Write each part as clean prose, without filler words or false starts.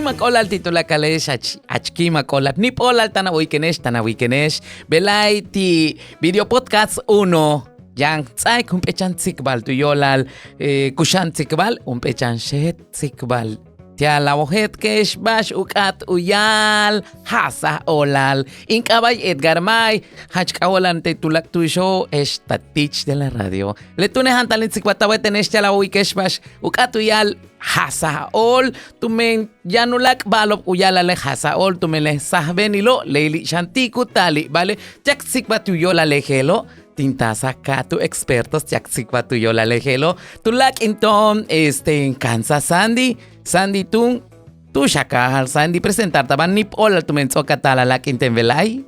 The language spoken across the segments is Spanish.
makolal titulakalesh achki makolal nipolal tanahuikenesh belay ti video podcast 1 yang tsay kumpechan tsikbal tuyolal kushan tsikbal umpechan shet tsikbal tia la wojet kesh bash ukat uyal hasa olal inkabay Edgar May hachkawalan te tulak tuyo esta teach de la radio le tunehan talent tsikbatawe tenesh tia la wikesh bash ukat uyal hasa ol tumen yanulak balop uyala le hasa ol tumele sahbenilo leili shantiku tali vale jak tsikbatuyola lejelo tintasa ka tu expertos jak tsikbatuyola lejelo tulak inton en Kansas Sandy tu shakahal Sandy presentar taban nip ol tumen tsokatala lak inten velay.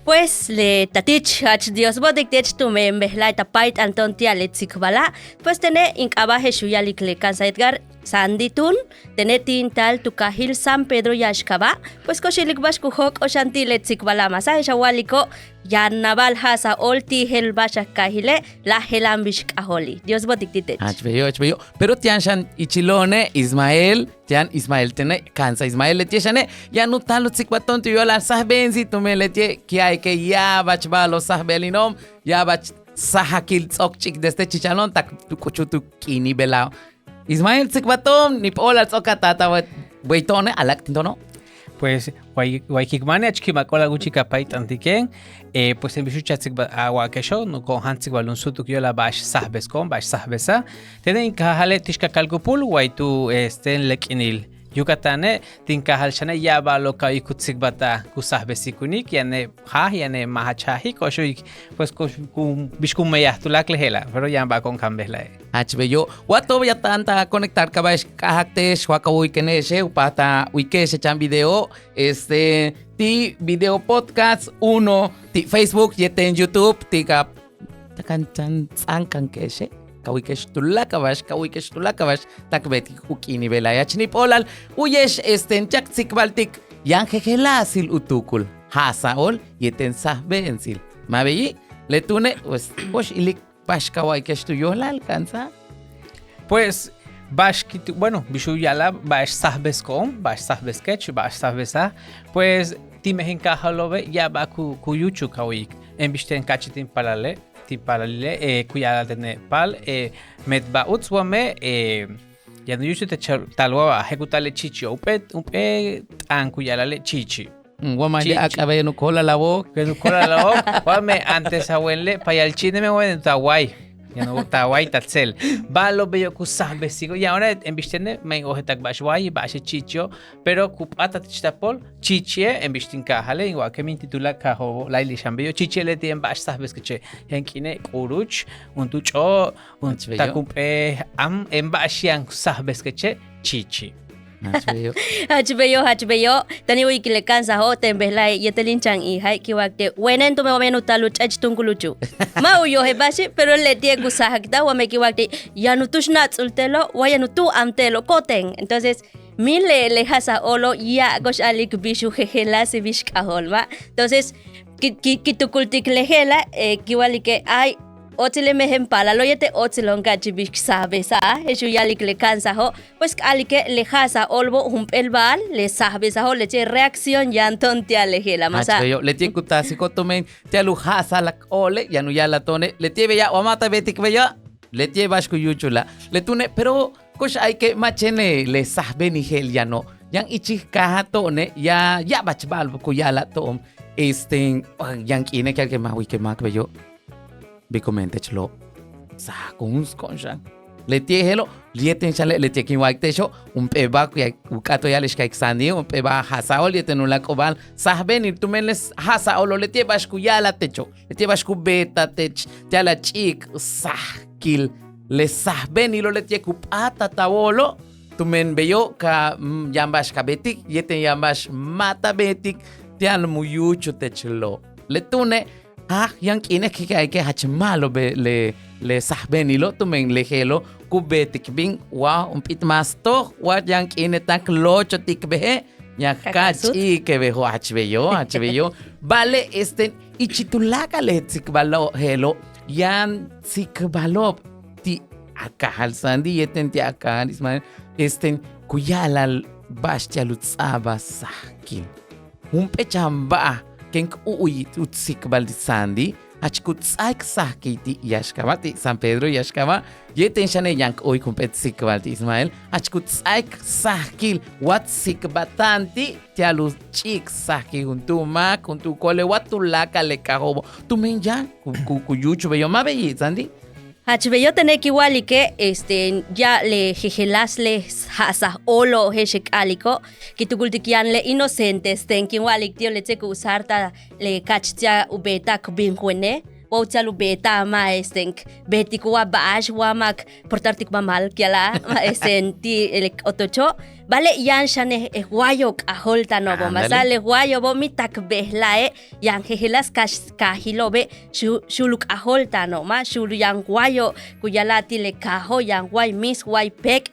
Pues le tatich hach Dios bodik tech tu me mbehlay tapait anton tia le tsikbala pues tene inkabaje shuyalik le Kansas Edgar Sandy tun tene tintal tu kahil San Pedro yashkaba pues koshilik bash kuhok oshanti le tsikbala masaje shawaliko yan naval hasa olti hel basha kahile la helam bishkaholi Dios bodik tech Achbeyo pero tianshan ichilone Ismael tene Kansas Ismael le tieshane ya no talo tsikbaton tu yola sahbenzi tume le tie kiai ke ya bachbalo sahbelinom ya bach sahakil tsokchik deste chichalon tak tu kuchutu kini belao Ismael tsikbaton nip ola tsokatata weitone alak tintono. Pues waikikmane achkimakola guchika pait antiken pues en bichucha tsikba agua kesho no con hantzikba lunsutuk yola bash sahbeskon bash sahbesa tenen kahale tishka kalkupul waitu lekinil Yucatane tinkahal shane yaba loka ikutsikbata kusahbesikunik yane yane mahachahi koshuik pues bishkum meyahtulak lehela pero yamba con kambela Achbeyo wato ya tanta conectar kabash kahakte shwaka wikeneshe upata wikeshe chan video ti video podcast 1 ti Facebook yete en YouTube ti ka takan tsankan keshe kawikesh tulakabash takbeti ukini belaya chnipolal uyesh chak tsikbaltik yan jejelasil utukul hasaol yeten sahbensil mabeyi letune pues ilik pashkawaikesh tuyola alcanza pues bash bueno bishu yala bash sahbeskom bash sahbeskech bash sahbesa pues timehin kahalobe ya baku kuyuchu kawik en bisten kachitin palale tipalale kuyala tene pal medba utswame ya no yusu te talwa ejecutale chichi upe tan kuyala le chichi Wama de akabe no cola la boca wame antes abuele payal chine me voy en Tawai ya no Tawai tatsel balo bello kusahbe sigo y ahora en bistene me ojetak bashwai bash chicho pero kupata tichtapol chichie en bistinka hale igual que mi titula kaho laili shambio chichele tien bash sahbes que yankine kuruch un tucho un takumpe am en bashian sahbes que chichi Hachbeyo tani wiki le Kansas ho tembelai yetelinchan i hai kiwakte wenen to me wamenu talu tunguluchu ma uyo he bashi pero le tie gusahakta wa me kiwakte yanutushna tsultelo wa yanutu amtelo koten entonces mile le hasa olo ya gosh alik bishu hela se bishkaholma entonces kitukultik lehela kiwalike ai otile mehem pala lo yete otilonga jibik sabe sa heju yalik le Kansas ho pues alike le hasa olbo humpel bal le sabe sa ho le che reacción yanton tia le hela masa yo le tie kutasi kotomen tia lu hasa la ole ya no ya la tone le tie ya o mata betik beya le tie bashku yuchula le tune pero kosh hay que machene le sahbe ni hel ya no yang ichi kahatone ya bachbal ko ya la tom yang kine que mawi que mak beyo Bikomente chlo sa kuns konshan le tiehelo lieten chale le tekin waktesho un peba que ukato ya les kaiksani un peba hasaol yeten ula kobal sahben tumeles hasaol le tie bashku ya la techo le tie bashku beta tech ya la chik sahkil le sahben lo le tie kupata tawolo tumen beyo ka yambash kabetik yeten yambash mata betik tial muyucho techlo le tune yang kine que hachmalo be le sahbenilo tumen lejelo kubetik bing wa un pit masto wa yang kine tak locho tikbe ya kachi que bejo hachbeyo vale ichitulaka le tikbalo helo yan tikbalo ti akahal Sandy yeten ti akahal Ismael kuyala bash tialutzaba sahkil. Humpechamba kenk uy utsik baldisandi. Achkutzak sahkiti yashkama ti San Pedro yashkama. Yeten shane yank uy kumpetsik baldi Ismael. Achkutzak sahkil watsik batanti tialuchik sahki juntuma kuntu kole watulaka le kahobo. Tu menja kuyuchu beyo mabeyi Sandy. Hachbeyo tenek igual y que ya le jejelas le hasa olo heshek aliko que tu kultikian le inocentes ten que igual y tío le teku usarta le kachtia ubeta kubinhuene o tia ubeta ma betiku wa bash wa mak portartik mamal kiala ti el otocho vale yan shane guayok aholta no bo masale guayo bo mitak behlae yan jejelas kahilobe shuluk aholta no ma shulu yan guayo kuyalati le kaho yan guay mis guay pek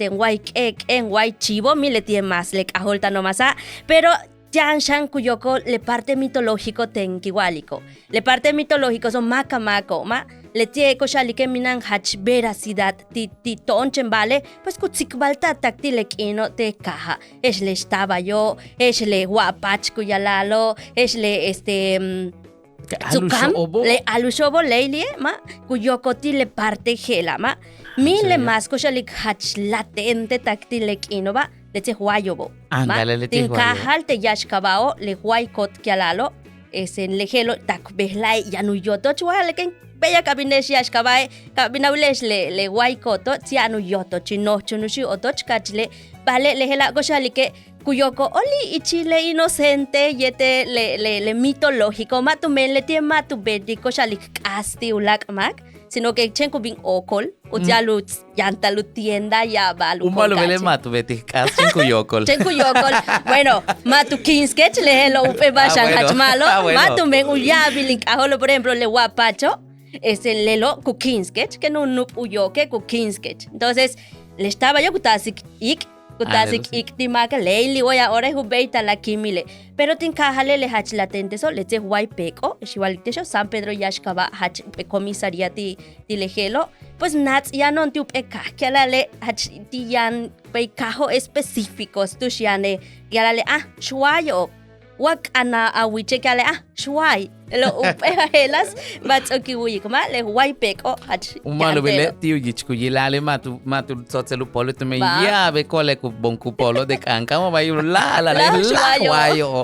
guay kek en guay chivo mi le tiene más le aholta no masa pero Yan shan kuyoko le parte mitológico tenkiwaliko. Le parte mitológico son makamako, ma le tie ko shalike minan hach veracidad ti tonchen vale, pues kutsikbalta taktilek ino te kaha. Es le estaba yo, es le guapach kuyalalo, es le Tsukam, le alushobo leilie, ma kuyoko ti le parte gela, ma mi le mas ko shalik hach latente taktilek ino ba. Leche huayobo. Ándale, le te Tinkahal te yashkabao le huaykot kialalo. En lejelo takbehlai yanuyoto chuale ken beya kabinesh yashkabae kabinaulesh le huaykoto tianuyoto chino chunushi otoch kachle vale lejela goshalike kuyoko oli ichile inocente yete le mitológico matumen le tie matubedi koshalik asti ulak mak sino que chenko bin okol utialu yantalu tienda ya balu malo vele matu beti kas chenko yokol bueno matu kinskech le hello upe bashan hachmalo matu men uyabilin aholo por ejemplo le guapacho es el lelo kukinskech que no nup uyoke kukinskech entonces le estaba yo kutasik kutasik iktimaka leili oya ora hubeita la kimile pero tinkahale le hach latente so leche huay peko shiwalitesho San Pedro yashkaba hach comisariati dilejelo pues nats ya non tu peka le hach tiyan pekajo específicos tu shiane yale shwayo wak ana awiche kale shway lo upehelas matsoki wuyi kama le huay peko hach umalo bele tiu yichku yilale matu tsotselu polo tu me ya be kole ku bonku polo de kanka mo bayu la shwayo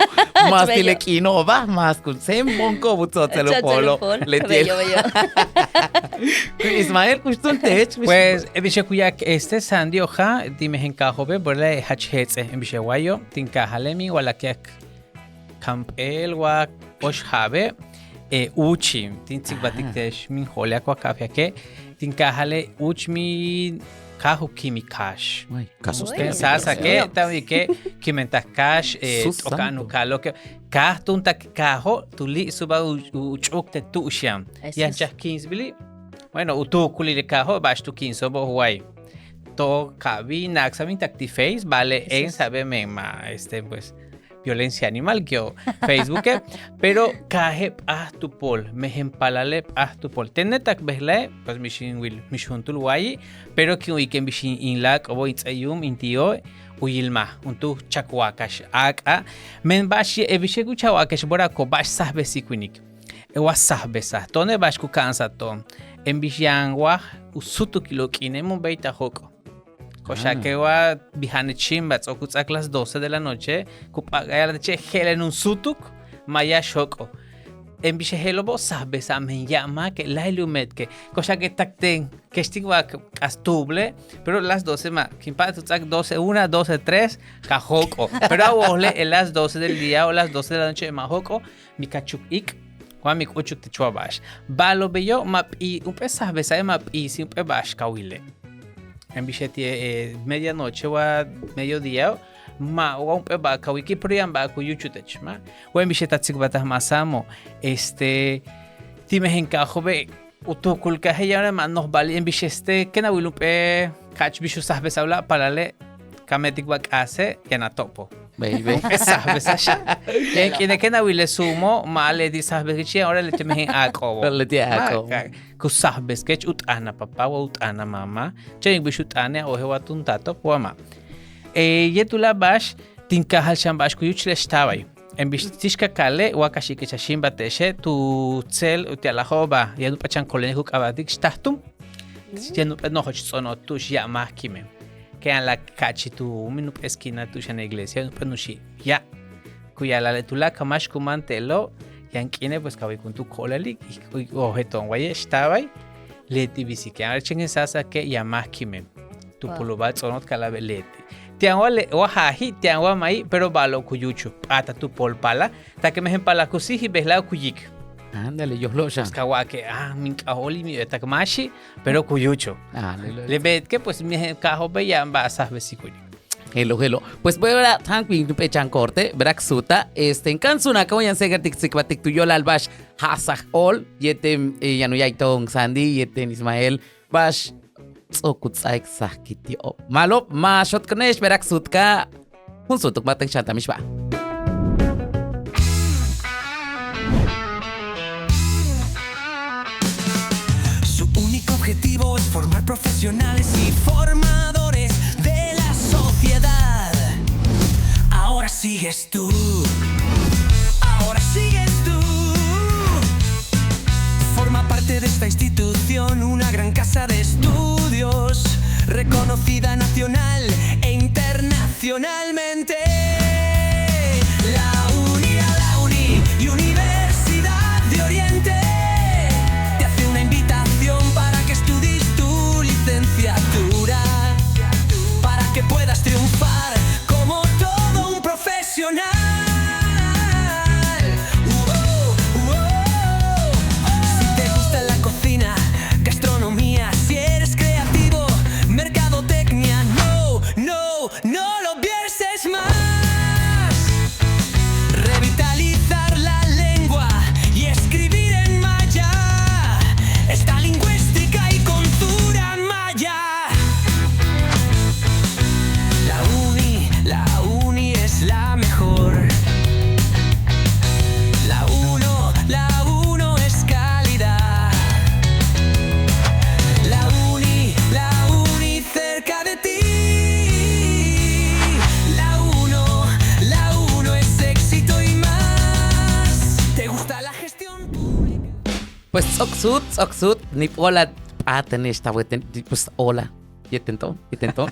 mas tile kino va mas ku sem bonko bu tsotselu polo le tielo Ismael kustun tech pues ebishe kuyak Sandy oja dime henkajobe borle hach hetze ebishe wayo tinkahale mi walakiak Campel wa oshhabe uchi tintsik batiktesh min holia kwa kafia ke tinkahale uchmi kahu kimikash sasa ke tawi ke kimentakash tokanu kalo ke kahtun tak kaho tuli suba uchuk te tusham yancha 15 bili bueno utukuli le kaho bash tu 15 bo huay to kabi naksamin takti face vale en sabe mema pues violencia animal que Facebook pero kahe tu pol mehem palale tu pol tenetak behle pues mishin will mishuntul wai pero que weekend mishin inlak o itsayum intio uyilma untu chakwakash aka men bashi ebishegu chawakash borako bash sahbe sikunik ewa sahbe sa tone bash ku kansa to embishan wa usutu kilo kinemu beita hoko Kosha que va bihane chimba tsokutsak las 12 de la noche kupagaya che helen un sutuk maya shoko en biche helobo sabe samen llama que la ilumet que cosa que takten que estigua castuble pero las 12 ma kimpa tutsak 12 1 12 3 kajoko pero a vos le las 12 del día o las 12 de la noche majoko mi kachuk ik kwa mi kuchuk te chuabash balo beyo map y un pesabe sabe map y si un pebash kawile en billete medianoche o mediodía ma o un peba ka wiki priamba ku yuchutech ma o en billete tsikbata masamo time henkajobe utukul ka heyara ma nos bali en billete kena wilupe kach bishu sahbe sabla parale kametik bak ase kena topo baby sahbe sasha en kena wile sumo ma le di sahbe kichi ahora le time hen ako le ti ako ku sahbe sketch ut ana papa wa ut ana mama chen bishu tane o hewa tuntato poama Yetula bash tinkahal sham bash kuyuchle shtaway. En bistishka kale wakashi que chashimba teshe tu cel utialahoba yadu pachan kolenhuk abadik shtahtum. Yanu no sono tush ya mahkime. Que en la cachi tu minup esquina tush en la iglesia no penushi. Ya kuyala letula kamash kumantelo yankine pues kawi kuntu kolali y ojeton waye shtaway leti bisike. A ver chen sasa que ya mahkime. Tu pulubat sonot kalabe leti. Tianwa le wahahi tianwa mai pero balo kuyuchu ata tu polpala ta que mejen pala kusihi behla kuyik Ándale, yo lo ya. kawa que min kaholi mi takmashi pero kuyucho le bet que pues mejen kaho be ya ba sabes kuyik. Hello. Pues voy a tan ping tu pechan corte, braxuta, en Kansuna, como ya se gatik sikwatik tu yolal bash hasach all, yetem yanuyaitong Sandy, yetem Ismael, bash tsokutsaik sakitio. Malo, ma shot kanesh braxutka, un sutuk matang chanta mishba. Su único objetivo es formar profesionales y formadores de la sociedad. Ahora sigues tú. Ahora sigues tú. Forma parte de esta institución, una gran casa de estudios, reconocida nacional e internacionalmente. La UNI, Universidad de Oriente, te hace una invitación para que estudies tu licenciatura, para que puedas triunfar como todo un profesional. Si te gusta la cocina, gastronomía, si eres creativo, mercadotecnia, no lo pienses más. Revitalizar la lengua y escribir en maya, esta lingüística y cultura maya. La uni es la mejor. La uno es calidad. La uni cerca de ti. La uno es éxito y más. ¿Te gusta la gestión pública? Pues oksut, ni pola aten esta weten, pues hola. Yetento,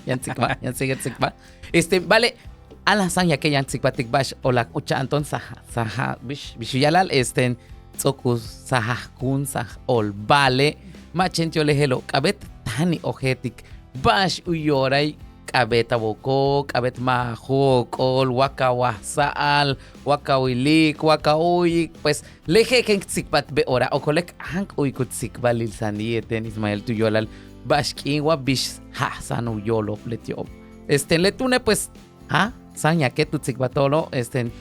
yan sigma. Vale, alasan ya que yan sigmatik bash hola ucha anton saha bishuyalal tsokus saha kun sah ol vale machentio lehelo kabet tani ojetik bash uyoray kabeta boko kabet majo kol wakawa saal wakawilik wakauyik pues leje ken sigmat be ora okolek hank uykut sigbalil sanieten Ismael tuyolal bash kinwa bish ha sanu yolo letio letune pues Sanya que tu tsikbatolo,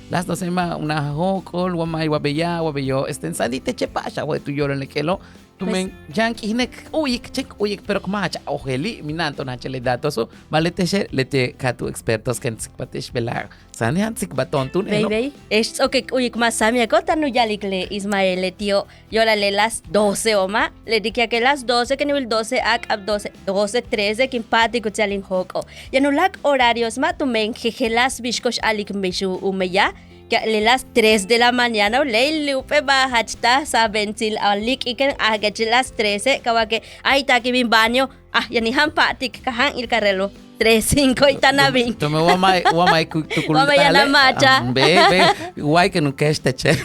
las 12 una hokol, wamay, wabeyo, sandite chepasha, we tu yoro lekelo, tu men, yanki hinek, uyik, pero kmacha, ojeli, minanto nachele datoso, malete lete katu expertos que tsikbatish velar, sanya tsikbaton tu no. Baby, es okay, uyik más samia kota no yalikle Ismael le tío, yo la le las 12 oma, le dije que las 12 que nivel 12 ab 12, 13 que empático chalin hoko. Ya no lak horarios ma tu men jejelas bishkosh alik mishu umeya. Que le las 3 de la mañana le lupe bajachta sa bentil alik iken agach las 13 kawa que ay ta que bin baño ya ni hampatik kahan il carrelo 3-5 itanabing Tome wamay tukultale. Wamay na macha. Be, guay que nunca che.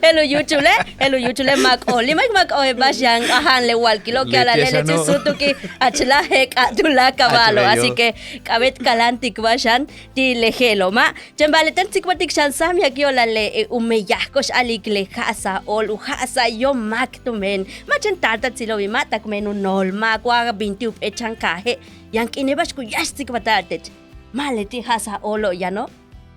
Elo yuchule mak oe basyan ahan le walkilo que ala le sutu ki achla hek atula caballo así que kabet kalantik basyan ti lejelo ma chembale tan sikwatik shan samya ki ola le umeyakos alik le khasa ol uhasa yo mak tumen ma chen tata silo bi mata kumenu nol ma kwa bintu echan kahe yang kine bas ku yastik batatet maleti hasa olo ya no.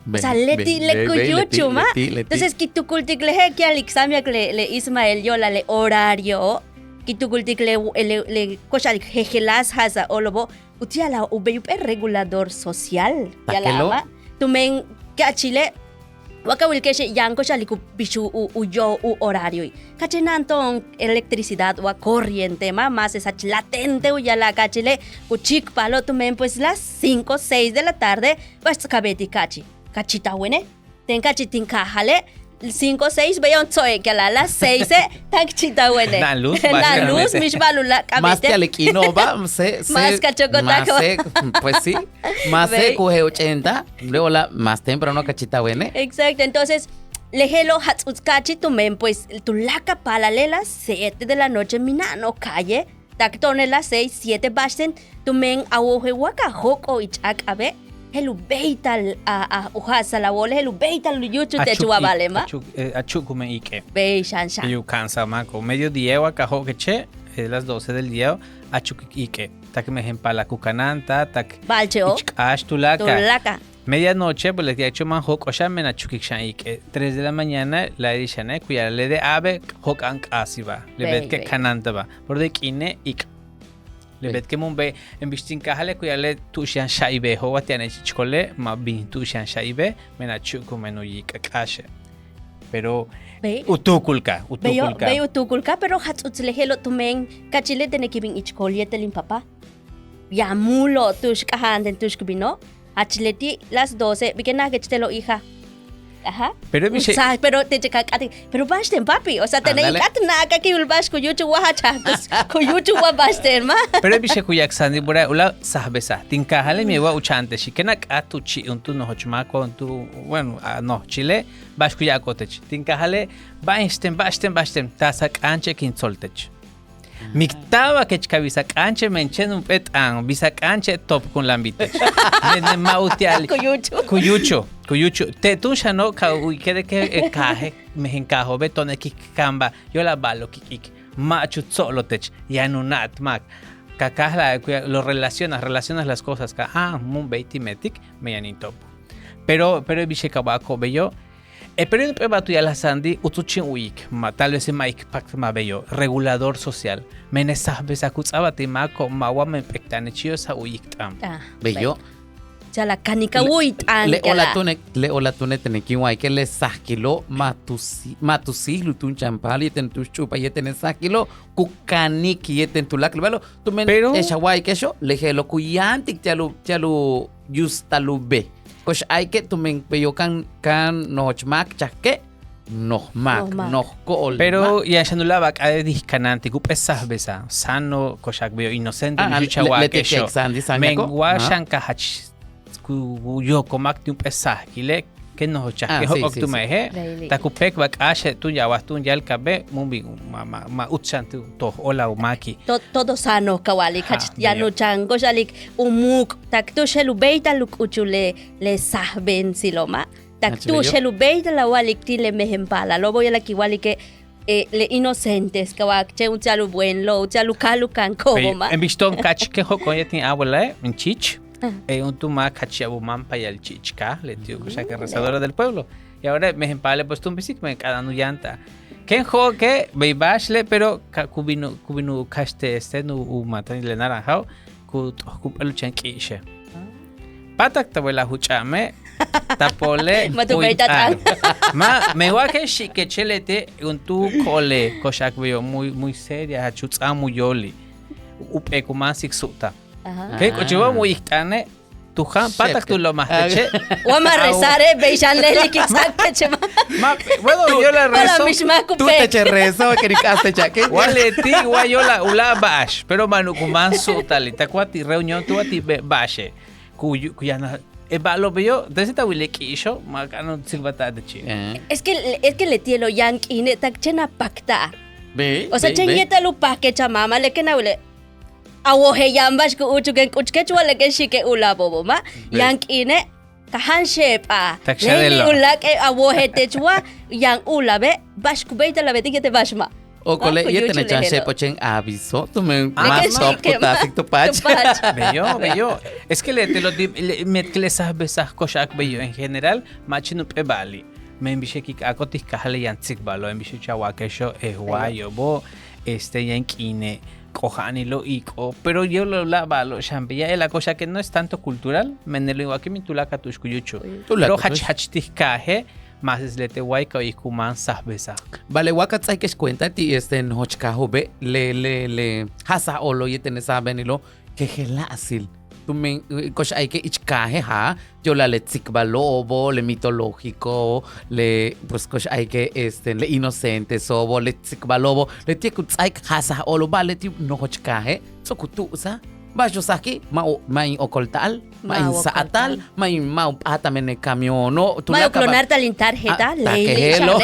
O sea, leti le kuyuchu ma. Entonces, kitukultik lehe que al examen le Ismael yo la le horario. Kitukultik le koshal jejelas hasa olobo. Utia la ubeyup regulador social. Ya la ama. Tumen que a Chile Waka wilkeshe yanko shaliku bichu uyo u horario. Kachenanton electricidad wa corriente más esa latente uyala kachile kuchik palo tumen pues las 5, 6 de la tarde vas kabeti kachi. Kachita wene. Ten kachitin kahale 5, 6 veyon tsoe que a las 6 tak chita wene. Na luz, Na luz mish balula kabete. Más que Alequino va, Más cachocota. pues sí, más Ve. se coge 80, luego más temprano cachita buena. Exacto, entonces lejelo hatsukachi tumen pues tu laca palalela 7 de la noche minano calle tak tone las 6, 7 basten tumen awoje waka hoko ichak abe helu beital a uhasa la wole helu beital yuchu te chua balema Achukume ike. be shanshan. Yo cansa maco. Mediodía o acá que che, las 12 del día, achuk ike. Tak me ejempala cucananta, tak Balcheo ash tu tulaka. laca. Medianoche, pues les he hecho man hok osha mena chukik shan ike. 3 de la mañana, la edishane, cuya le de ave hok ank asiba. Le bet que Bey. cananta va. Por de kine ik. Le bet que mumbe en bistin kahale cuya le tushan shaibe ho watiane chichkole ma bin tushan shaibe mena chuku menu yik akashe. Pero Be utukulka. Beyo tukulka pero hatsutlehelo tumen kachile tenekibing ichkolye telin papa. Ya mulo tush kahanden tush kubino. Achileti las 12 bikena que te lo hija. Ajá. Pero mi Pero te checa pero basten papi, o sea, tenés Ándale. katna ka ki ulbash ko yuchu wa chatos. Ko yuchu wa basten ma. Pero bishe kuyak sandi bura ula sahbesa. Tinkahale mi wa uchante shikenak atu chi untu no hochmako untu bueno no Chile bash kuyak otech. Tinkahale basten tasak anche kin soltech. Miktaba que chkavisa kanche menchen un petan bisa kanche top con lambite. Ne mautiali. Ko yuchu. Kuyucho. Te tu shano ka uikede que kaje mehenkajo betone kikamba. Yo la balo kikik. Machu tsolotech. Yanunat mak. Kakahla lo relacionas las cosas ka mun beitimetik meyanito. Pero bishe kabako bello. Pero el pebatu ya la sandi utuchin uik, tal vez maik pakt ma bello, regulador social. Menesah besa kutsabati mako mawa me pektane chio sa uik tam. Bello. Ya la canica uit an. Le ola tune tenekiwa que le sahkilo matusi lutun champali ten tu chupa y ten sahkilo kukanik y ten tu laklo tu men Pero- eshawai que yo le gelo kuyantik chalu justalube. Kosh hay que tu men peyo kan nochmak chaque nohmak nohkol. Pero ya shanulaba ka discanante ku pesah besa sano koshak bello inocente bichuchawa le que te yo. sandi Mengwa shanka hach ku yo komak ti un pesah kile que no chake sí, hok sí, tu sí. mehe Really. takupek bak ashe tu ya wastun ya el kabe mumbi ma utchan tu to ola umaki. Todo sano kawali kach ya bello. no chango shalik umuk tak tu shelu beita luk uchule le sahben siloma tak Ah, tu bello. shelu beita la walik ti le mehempala lo voy a la kiwali que le inocentes kawak che un chalu buen lo chalu kalu kan koma En bistom kach ke hok oye tin abuela en chich. Un tuma kach abu mampa y el chichka le tío cosa que rezadora del pueblo. Y ahora me empale pues tu bisik me cada nu llanta. Ken ho que beibashle pero kubinu kaste este nu matan le naranjao ku peluchan kishe. Patak tabuela huchame tapole Matubeita tan. me wa que shi que chelete un tu cole koshak veo muy seria chutsa muy yoli upe kumasik suta Ajá. que cochiva muy istane tu han patak tu lo más che Wama rezare beishan le kiksak chema bueno yo la para rezo mishma Tú te kupe cherrezo que ni caste chaque. wale ti wa yo la ula bash pero manu kuman suta li takwati reunión tu ati bashe kuyana e ba lo veo desde ta wile kisho makano silbata de chi es que le tielo yankine tak chena pakta Ve. o sea chengeta lu pakke chamama le kenawle awohe yambash ku uchuken kuchkechwa le ke shike ula bobo ma Ve. yankine kahan shepa Tak shadelo. ula ke awohe techwa yang ula be bash ku beita la beti te bashma O cole Ah, y te kuyuchu ne chan lehelo. shepo chen aviso. Tu me Ah, más que top sí, que putasik tu pach. Bello. Es que te lo met que le sabes a koshak bello en general, machinu pebali. Me enviché que acotis kahale yantik balo, enviché chawa que yo es guayo, bo yankine, kohani lo iko, pero yo lo balo, champilla es la cosa que no es tanto cultural, menelo igual que mi tulaka tushkuyucho. Tulaka Pero tush. hachtis kaje, más es le te huayca y kuman sahbesa. Vale, wakat hay que cuenta ti en hochkahobe le hasa olo y tenés sabenilo que gelasil. Tu men kosh hay que ichkaje ha yo la le tsikbalobo le mitológico le pues kosh hay que le inocente sobo le tsikbalobo le tiekut hay hasa olo vale ti no hochkaje so kutu sa Bajo saki, may okoltal, may saatal, may atamene camiono. May clonar talin tarjeta, takehelo.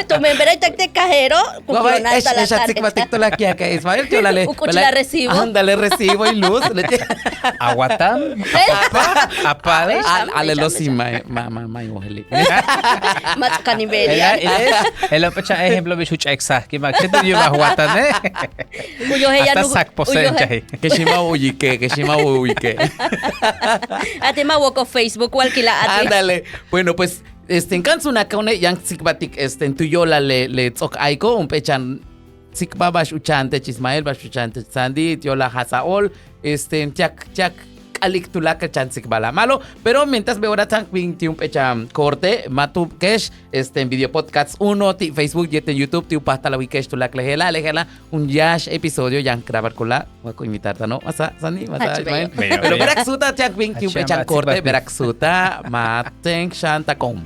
Tu membera te cajero, clonar esa tarjeta. La que Ismael, yo la le. La recibo. Ándale, recibo y luz. Aguatam, apal, ale los may ojeli. Mas canibelia. El pecha ejemplo bichuch exa, que ma que yo aguatan, Uyo ella no. Hasta sac posee. Que shima uike. Ate woko Facebook walkila ate. Ándale. Bueno, pues en canción acá une yang sikbatik en tuyola le tzok aiko un pechan sikba bash uchante Ismael bash uchante Sandy tiola hasaol chak alik tulaka chansik bala malo, pero mientras veo ahora tan 21 pecha corte matu kesh en video podcast 1 ti Facebook y en YouTube ti pasta la wikesh tulak lejela un yash episodio yang grabar kula voy a invitar no masa Sandy masa Ismael pero berak suta chak 21 pecha corte berak suta mateng shantakom.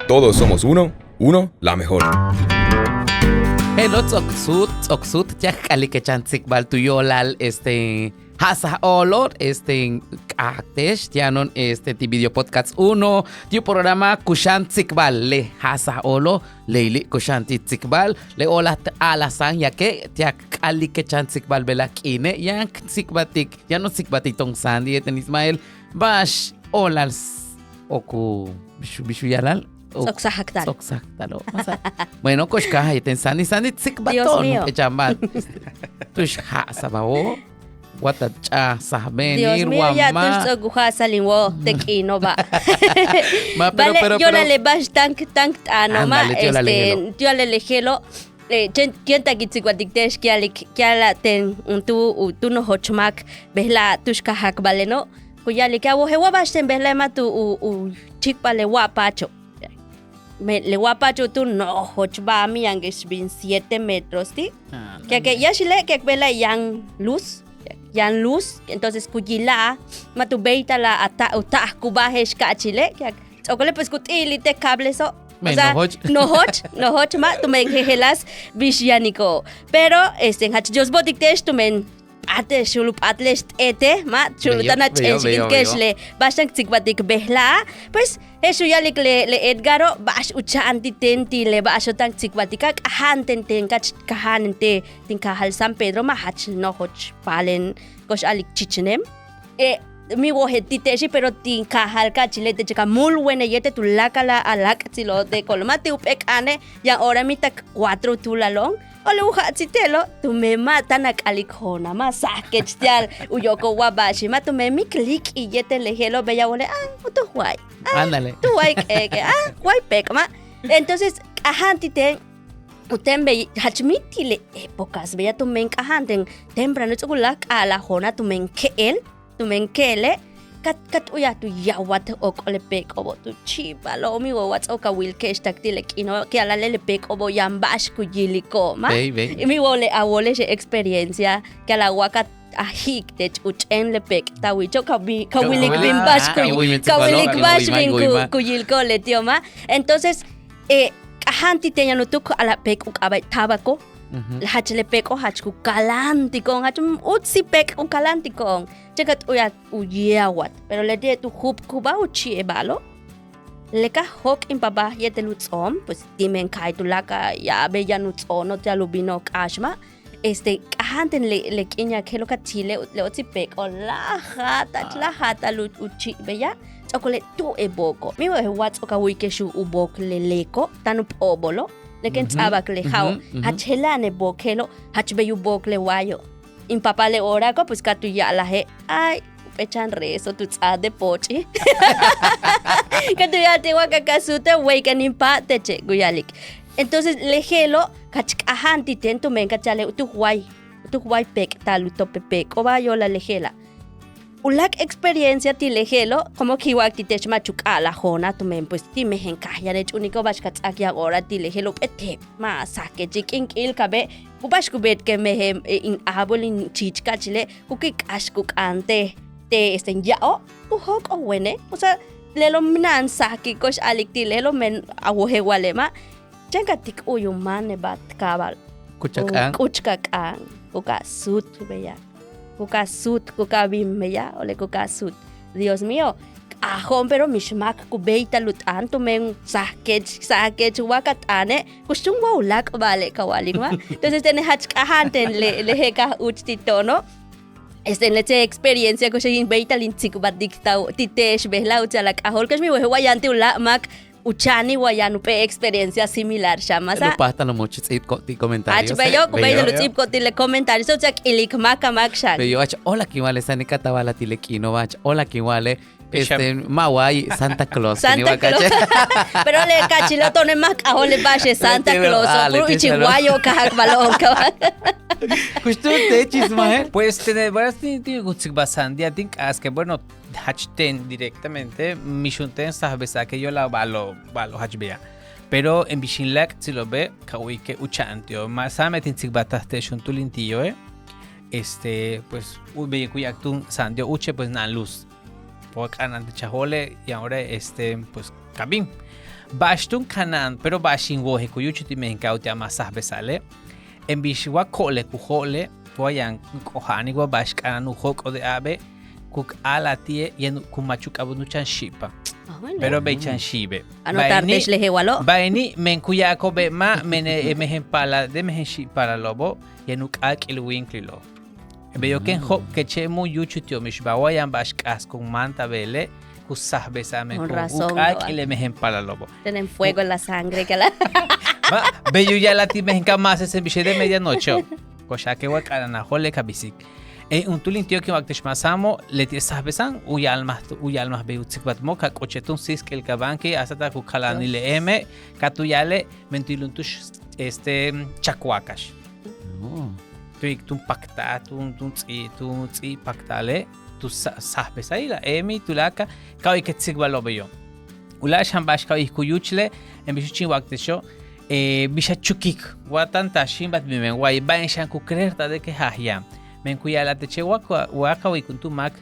Todos somos uno, la mejor. Hello, Tzoksut, ya que chansik bal tuyolal, hasa olor, actesh, ya non, ti video podcast 1, ti programa kushan tsikbal, le hasa olo, leili kushan tsikbal, le ola alasan, ya que, ya que chansik bal belakine, ya tsikbatik, ya no tsikbatik tong Sandy, Ismael, bash, olals, oku, bishuyalal. Soksahaktalo. Bueno, koshka, y ten Sandy tsikbaton, echambat. Tush hasa bao. Watacha Dios mío, ya tus agujas salimos te quino va. Vale, yo la le bash tank ano ma yo le lejelo quien ta kitsikwatiktesh kiala ten tu no hochmak behla tushka hak vale no kuyali ka wo hewa bash ten behla ma tu chikpa le wapacho le guapacho tú no hochba mi anges bin 7 metros ti que ya chile que vela yang luz entonces kuyila matubeita la ata uta kubahesh ka chile que okole pues kutili te cable so o sea, no hoch ma tu men helas bishianiko pero en hachjos botiktesh tu men ate shulup atles ete ma chulutana chenshin keshle bashan tsikbatik behla pues eso ya le Edgaro bash ucha antitenti le basho tang tsikbatika kahanten tenkach kahanente tinkahal San Pedro ma hach no hoch palen kosh alik chichnem mi wohetite shi pero tinkahal ka chilete chika mul wene yete tulakala alak tilo de colmate upek ane ya ahora mi tak 4 tulalong ole uha tsitelo tu me mata nakalikhona ma sakechtial uyoko wabashi ma tu me mi click y yete lejelo bella ole tu huay ándale tu huay huay pek ma entonces ahantite utembe hachmitile épocas bella tu men ahanten temprano tsukulak ala hona tu men kele kat uya tu yawat ok ole pek obo tu chiba lo mi wats oka will kesh taktile kino que ala le pek obo yambash kuyiliko ma mi wole awole she experiencia que ala wakat ahik de uchen le pek tawicho kawilik bimbash kawilik bash bin kuyilko le tioma entonces ahanti teña no tu ala pek ukabay tabaco hachle peko hachku kalantikong hachum utsi pek un kalantikong chekat uyat uyawat pero le de tu hub kuba uchi ebalo Leka hok in papá yetelutzom, pues timen kai tulaka ya beyanutzo no te alubino kashma. Kahanten le kinya kelo ka chile le otsipek o la hata lu uchi beya. Chocolate tu eboko. Mi we wat oka wikeshu ubok le leko tanu obolo. Leken tsabak le hao. Hachela ne bokelo, hachbeyu bok le wayo. In papá le ora ko pues katu ya la he. Ay, pechan rezo tu de pochi. Katu ya te wakakasuta waken impa teche guyalik. Entonces lejelo kachkahanti tento menga chale tu huay pek talu tope pek o yo la lejela. Ulak experiencia ti lejelo como kiwak ti tech machukala jona tu men pues ti mehen kahya nech uniko bashkat akya ora ti lejelo pete ma sake jikin il kabe kubash kubet ke mehem in ahabol in chichka chile kukik ashkuk ante te yao uhok o wene o sea lelo minan sake kosh alikti lelo men awohe walema jangatik uyumane bat kabal kuchakang kuka sut beya kuka sut kuka bimmeya ole kuka sut Dios mío ahon pero mishmak kubeita lutan tumen sake wakatane kustung wulak vale kawalingwa entonces tene hachkahanten le heka uchtitono leche experiencia ko siya beita lintik bat diktaw titesh behla uchalak ahol kas mi wayanti ula mak uchani wayanupe experiencia similar shamasa Lupasta no mucho ti comentarios. Beyo kubeida lutsip ko tile comentarios so chak ilik makamak shan. Beyo hola kiwale sanika tabala tilekino bach. Hola kiwale mawai Santa Claus. Santa Claus. Pero le kachilo tone mak ahole bashe Santa Claus. Puro ichiwayo kahak balon ka. Gusto te chisma Pues tener buenas gutsik basandi, I think as que bueno hachten directamente mishunten sabesa que yo la balo hachbea. Pero en Bishinlak si lo ve kawi que uchantio, más sametin sigbataste shuntulintillo pues ube kuyaktun sandio uche pues na luz. Por kanan de chajole y ahora pues kabim. Bashtun kanan, pero bashin wohe kuyuchuti mehinkauti amasah sale. En Bishwa kole kuhole poyan kohani wa bashkanan uhok o de abe kuk ala tie yen kumachuk abunuchan shipa. Pero beichan shibe. Anotar desle hewalo. Baini menkuya ko be ma mene mehen pala de mehen shipara lobo yenuk ak el winklilo. Beyo ken ho que chemu yuchutio mishba wayan bashkas kun manta bele kusah besame kun ak el mehen pala lobo. Tienen fuego en la sangre que la Beyo ya la ti mehen kamas ese biche de medianoche. Kosha que wakana hole kabisik. Un tulintio que waktish masamo le ti sabbesan uyalmas be utsikbat moka kochetun sisk el kabanki asata kukalani le eme katuyale mentiluntush chakwakash. Tuik tum pakta tum tsi paktale tu sabesai la emi tulaka kawi ketsikbalo beyo. Ulash hambash kawi kuyuchle en bishuchin waktisho bisha chukik watan tashin bat bimen wai bain shan ku krerta de que hahya men kuya la teche waka wi kuntu mak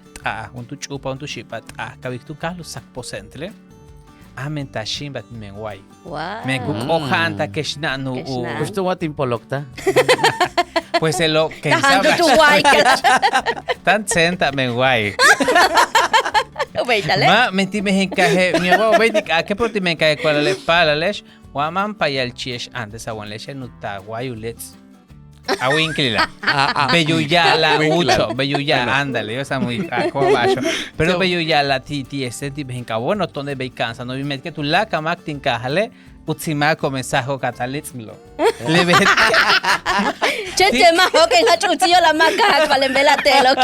untu chupa untu shipa kawi tu kalu sak posentle amen tashin bat bimen wai men ku kohanta keshnanu Gusto watin polokta. pues lo que sabe tu wai tan senta men wai Beitale. Ma menti me henkahe mi abuelo beitik a que proti me henkahe cual le pala lesh waman payal chiesh antes a wan leche nuta guayulets a winklila beyuya la ucho beyuya ándale yo sa muy como bajo pero beyuya la ti senti me henka bueno tonde beikansa no me que tu la kamak tinkahale utsima comenzajo catalitzmlo le vet Chete ma hoke na chutio la maca palembela telo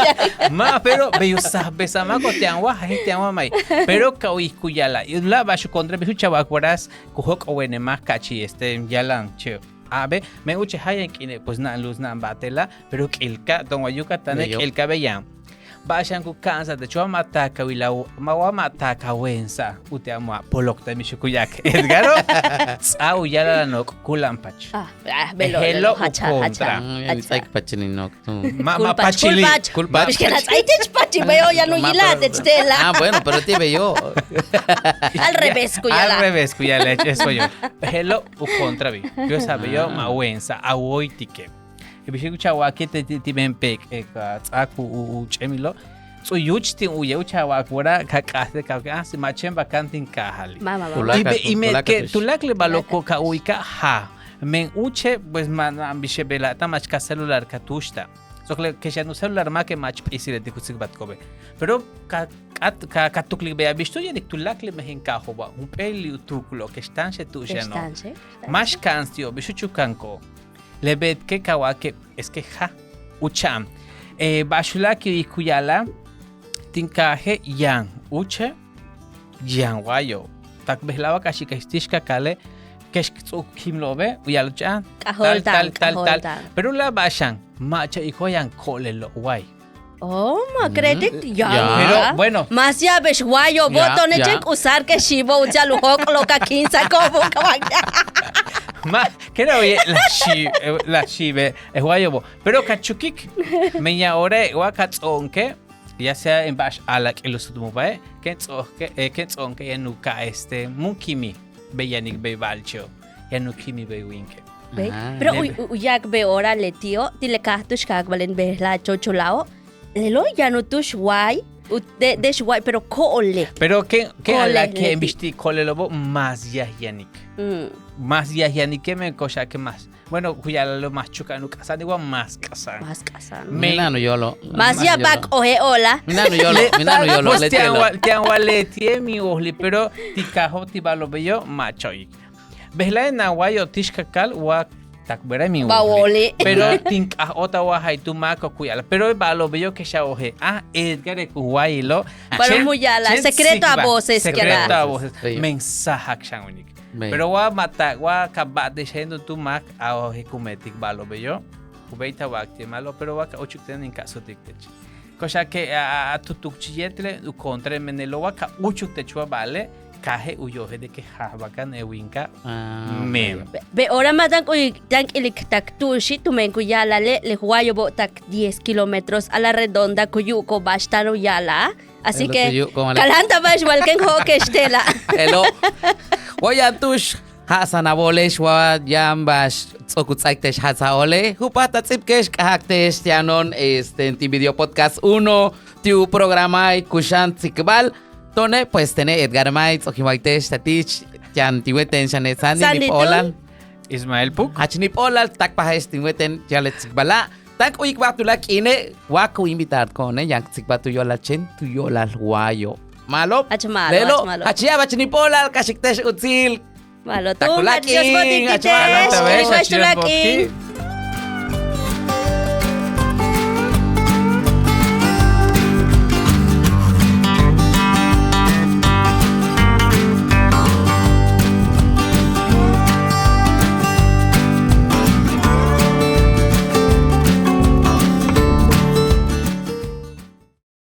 ma pero beyu sabe sama ko tianwa tianwa mai pero kawi kuyala y la bashu kontra behu chawa kwaras ku hok owene ma kachi yalan che abe me uche hayan kine pues na luz na batela pero kilka don wayuka tane kilka beyan bashan ku kansa de chwa mata kawila mawa mata kawensa uteamwa polokta mishukuyak edgaro au yala no kulampach belo hello hacha kontra Like pachininok. mama pachili Culpa. Es que las aites pachi veo ya no yilate stela. Bueno, pero te veo. Al revés kuyala. al revés kuyala eso yo hello u kontra vi yo sabe yo mawensa awoitike Ibishiku chawa kete ti bempek tsaku u chemilo tsuyuch tin uye uchawak wara kakate ka si machen bakantin kahali. Mama. Y me que tulak le baloko ka uika ha. Men uche pues man ambishe belata mach ka celular katushta. So que ya no celular ma que mach isile dikutsik batkobe. Pero ka tuklik be abisto ya dik tulak le mehen ka hoba. Un peli utuklo que están se tu ya no. Mas canstio bishuchu kanko. Le bet que kawake es que ha ucham. Bashula ki kuyala tinkaje yan uche yan wayo. Tak behlawa kashi kastishka kale kesh kimlobe uyalucha tal. Pero la bashan macha ikoyan kolelo way. Oh, ma credit ya. Pero bueno, Mas ya besh guayo boto ne chek usar que shibo ucha luhok lo ka 15 como kawakta. ma kera oye la shibe es guayobo. Pero kachukik meña ore wakatzonke ya sea en bash alak ilusutumubae kentzonke yanuka munkimi beyanik be balcho yanukimi be winke. Pero uyak be ora le tío tile kahtush kag valen be la chocholao. Lelo yanutush wai de shwai pero koole. Pero que ala que leti. envisti kole lobo más yahianik. Más yahianik que me cosa que más. Bueno, cuya lo más chuca no casan igual más casan. Mas kasan. Minano yolo. Mas ya bak ohe ola. Minano yolo. Pues te han waletie mi ohli, pero ti cajo ti balo bello machoy. Behla en aguayo tishkakal wa takbera mi Bawoli. Pero tin ota wa hay tu mako kuyala. Pero balo bello que ya oje. Edgar e kuwailo. Pero muyala, secreto a voces que Secreto da. a voces. Sí. Mensaje shanunik. Bem. Pero wa mata wa kabat de shendo tu mak a oje kumetik balo bello. Kubeita wa malo pero wa ka ochukten en caso tiktech. Cosa que a tutukchiyetle u kontre menelo wa ka uchukte chua vale. Kaje uyoje de que jabakan e winka. Men. Be ora madan uy tank ilik tak tushi tumen kuyala le huayo bo tak 10 kilómetros a la redonda kuyuko bastano yala. Así Elo que tuyo, como la- kalanta bash walken ho que estela. Hello. Wayantush hasanabolesh wa yambash tsokutsaiktesh hasaole. Hupata tsipkesh kahaktesh tianon en ti video podcast 1 tiu programa kushan tsikbal. Tone pues tene Edgar Mai tsokiwaitesh tatich tian tiweten shanesani Sandy ni tu? polan. Ismael Puk. Hachni polal takpahes tiweten tialet tsikbala. Tak uik batulak ine waku invitar kone yang tsikbatu yola chen tu yola guayo. Malo. Achmalo, Lelo. achmalo. Hachia bachni polal kashiktesh utsil. Malo tu Takulaking, adios achmalo, botitesh. te ves, Bash tulaking.